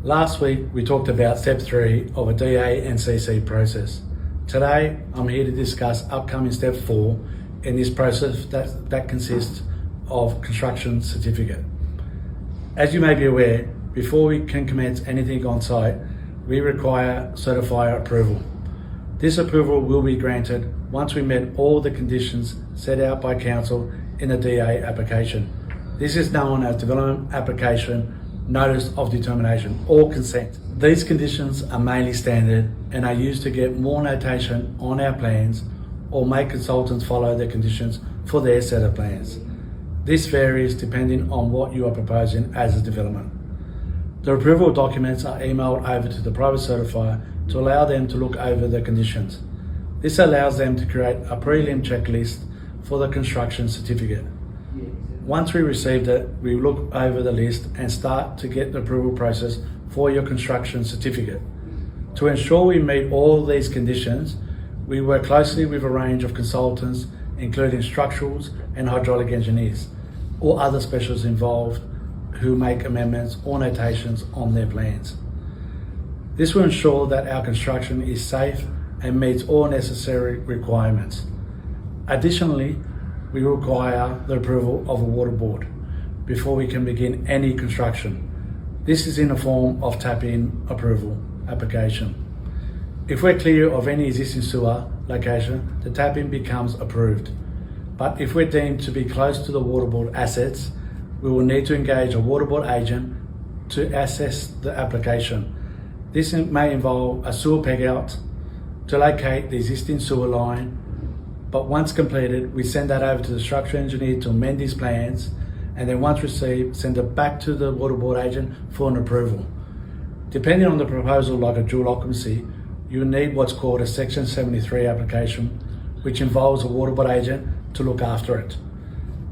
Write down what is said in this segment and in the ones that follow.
Last week, we talked about step 3 of a DA and CC process. Today, I'm here to discuss upcoming step 4 in this process that consists of construction certificate. As you may be aware, before we can commence anything on site, we require Certifier approval. This approval will be granted once we met all the conditions set out by Council in the DA application. This is known as Development Application Notice of Determination or Consent. These conditions are mainly standard and are used to get more notation on our plans or make consultants follow the conditions for their set of plans. This varies depending on what you are proposing as a development. The approval documents are emailed over to the private certifier to allow them to look over the conditions. This allows them to create a prelim checklist for the construction certificate. Once we received it, we look over the list and start to get the approval process for your construction certificate. To ensure we meet all these conditions, we work closely with a range of consultants, including structurals and hydraulic engineers, or other specialists involved who make amendments or notations on their plans. This will ensure that our construction is safe and meets all necessary requirements. Additionally, we require the approval of a water board before we can begin any construction. This is in the form of tap-in approval application. If we're clear of any existing sewer location, the tap-in becomes approved. But if we're deemed to be close to the water board assets, we will need to engage a water board agent to assess the application. This may involve a sewer peg out to locate the existing sewer line, but once completed, we send that over to the structural engineer to amend his plans, and then once received, send it back to the water board agent for an approval. Depending on the proposal, like a dual occupancy, you need what's called a Section 73 application, which involves a water board agent to look after it.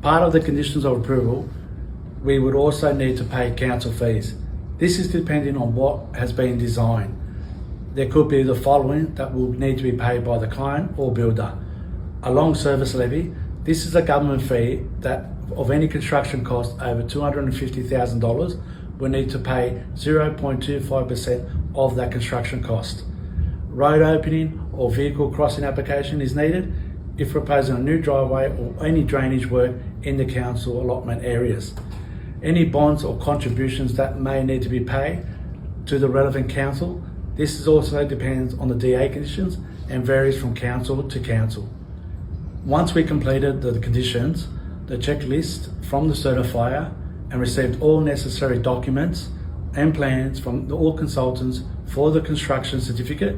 Part of the conditions of approval, we would also need to pay council fees. This is depending on what has been designed. There could be the following that will need to be paid by the client or builder. A long service levy. This is a government fee that of any construction cost over $250,000 will need to pay 0.25% of that construction cost. Road opening or vehicle crossing application is needed if proposing a new driveway or any drainage work in the council allotment areas. Any bonds or contributions that may need to be paid to the relevant council. This is also depends on the DA conditions and varies from council to council. Once we completed the conditions, the checklist from the certifier and received all necessary documents and plans from all consultants for the construction certificate,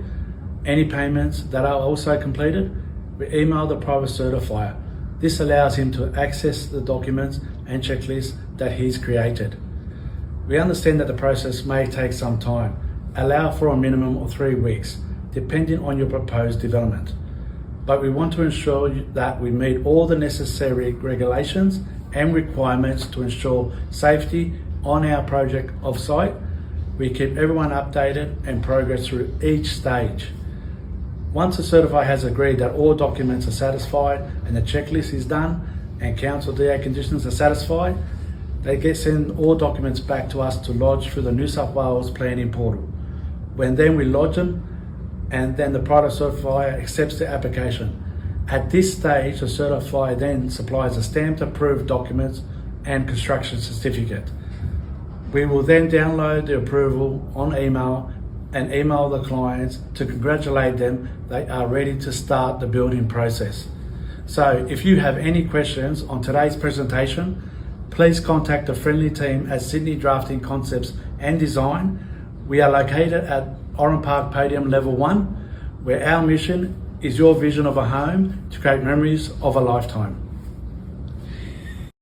any payments that are also completed, we email the private certifier. This allows him to access the documents and checklists that he's created. We understand that the process may take some time. Allow for a minimum of 3 weeks, depending on your proposed development. But we want to ensure that we meet all the necessary regulations and requirements to ensure safety on our project off-site. We keep everyone updated and progress through each stage. Once the certifier has agreed that all documents are satisfied and the checklist is done and council DA conditions are satisfied, they send all documents back to us to lodge through the New South Wales Planning Portal. When then we lodge them, and then the private certifier accepts the application. At this stage, the certifier then supplies a stamped approved documents and construction certificate. We will then download the approval on email and email the clients to congratulate them they are ready to start the building process. So if you have any questions on today's presentation, please contact the friendly team at Sydney Drafting Concepts and Design. We are located at Oran Park Podium Level 1, where our mission is your vision of a home to create memories of a lifetime.